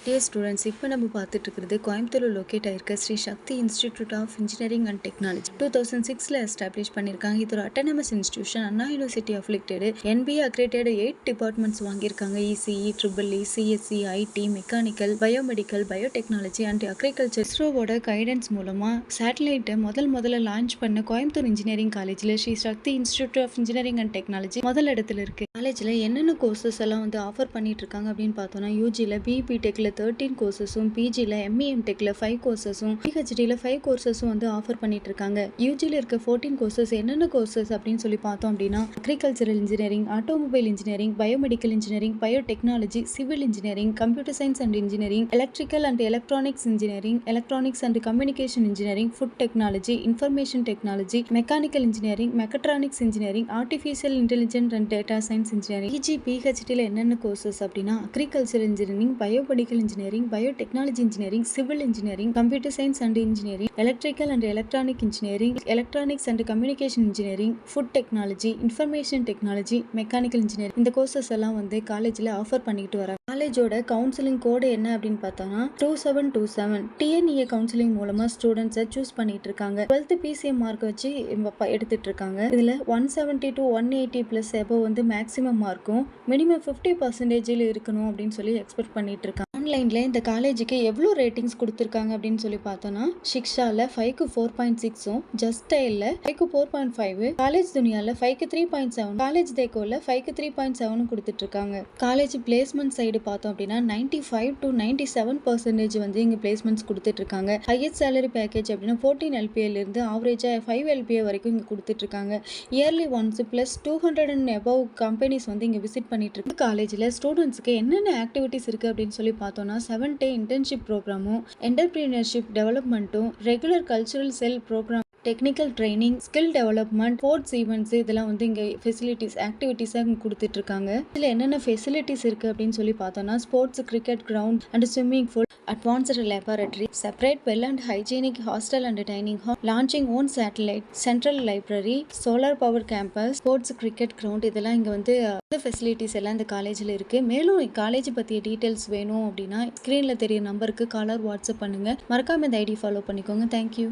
Dear students, இப்போ நம்ம பார்த்துட்டு இருக்கிறது கோயம்புத்தூர் லொக்கேட் ஆயிருக்க Sri Shakthi institute of engineering and technology 2006 establish பண்ணியிருக்காங்க. இது ஒரு autonomous institution. Anna university affiliated NBA accredited 8 departments வாங்கியிருக்காங்க. ECE, EEE, CSE, IT, mechanical, biomedical, biotechnology and agriculture. இஸ்ரோவோட கைடன்ஸ் மூலமா சேட்டலைட்டை முதல்ல லான்ச் பண்ண கோயம்புத்தூர் இன்ஜினியரிங் காலேஜில் Sri Shakthi institute of engineering and technology முதல் இடத்துல இருக்கு. காலேஜில் என்னென்ன கோர்சஸ் எல்லாம் ஆஃபர் பண்ணிட்டு இருக்காங்க அப்படின்னு பார்த்தோம்னா, யூஜியில் BB டெக்ல 13 கோர்சஸும், பிஜியில் MEM டெக்ல 5 கோர்சஸும், PhDயில் 5 கோர்சஸும் ஆஃபர் பண்ணிட்டு இருக்காங்க. யூஜியில் இருக்க 14 கோர்சஸ் என்னென்ன கோர்சஸ் அப்படின்னு சொல்லி பார்த்தோம் அப்படின்னா, agricultural engineering, automobile engineering, biomedical engineering, biotechnology, civil engineering, computer science and engineering, electrical and electronics engineering, electronics and communication engineering, food technology, information technology, mechanical engineering, mechatronics engineering, artificial intelligence and data science engineering. PG PhDயில் என்னென்ன courses அப்படின்னா, agriculture engineering, biomedical engineering, biotechnology engineering, civil engineering, computer science and engineering, electrical and electronic engineering, electronics and communication engineering, food technology, information technology, mechanical engineering. இந்த courses எல்லாம் காலேஜில் offer பண்ணிக்கிட்டு வராங்க. காலேஜோட counselling கோடு என்ன அப்படின்னு பார்த்தோம்னா 2727. TNEA கவுன்சிலிங் மூலமா ஸ்டூடெண்ட்ஸை சூஸ் பண்ணிட்டு இருக்காங்க. 12th PCM மார்க் வச்சு எடுத்துட்டு இருக்காங்க. இதுல 170 to 180 பிளஸ் எபோவ் மேக்ஸிமம் மார்க்கும் மினிமம் 50% இருக்கணும் அப்படின்னு சொல்லி எக்ஸ்பெக்ட் பண்ணிட்டு இருக்காங்க. ஆன்லைன்ல இந்த காலேஜுக்கு எவ்வளோ ரேட்டிங்ஸ் கொடுத்துருக்காங்க அப்படின்னு சொல்லி பார்த்தோம்னா, ஷிக்ஷால 5க்கு 4.6, ஜஸ்டைல்ல 5க்கு 4.5, காலேஜ் துனியால 5க்கு 3.7, காலேஜ் தேக்கோல 5க்கு 3.7 கொடுத்துட்டு இருக்காங்க. காலேஜ் பிளேஸ்மெண்ட் சைடு பார்த்தோம் அப்படின்னா 95 to 97% இங்க பிளேஸ்மெண்ட்ஸ் கொடுத்துட்டு இருக்காங்க. ஹையஸ்ட் சேலரி பேக்கேஜ் அப்படின்னா 14 LPA இருந்து ஆவரேஜா 5 LPA வரைக்கும் இங்க கொடுத்துட்டு இருக்காங்க. Yearly once plus 200 and above companies இங்க விசிட் பண்ணிட்டு இருக்கு. காலேஜ்ல ஸ்டூடெண்ட்ஸ்க்கு என்னென்ன ஆக்டிவிட்டிஸ் இருக்கு அப்படின்னு சொல்லி பார்த்தோம்னா, 7-day இன்டர்ன்ஷிப் ப்ரோக்ராமும், என்டர்பிரினர்ஷிப் டெவலப்மெண்ட்டும், regular cultural cell programme, technical training, skill development, sports events இதெல்லாம் இங்கே ஃபெசிலிட்டிஸ் ஆக்டிவிட்டீஸாக கொடுத்துட்டு இருக்காங்க. இதில் என்னென்ன ஃபெசிலிட்டிஸ் இருக்குது அப்படின்னு சொல்லி பார்த்தோம்னா, sports, cricket ground and swimming pool, advanced laboratory, separate well and hygienic hostel and dining hall, launching own satellite, central library, solar power campus, sports, cricket ground இதெல்லாம் இங்கே ஃபெசிலிட்டிஸ் எல்லாம் இந்த காலேஜில் இருக்குது. மேலும் காலேஜ் பற்றிய டீட்டெயில்ஸ் வேணும் அப்படின்னா ஸ்க்ரீனில் தெரிய நம்பருக்கு காலர் வாட்ஸ்அப் பண்ணுங்கள். மறக்காம இந்த ஐடி ஃபாலோ பண்ணிக்கோங்க. தேங்க்யூ.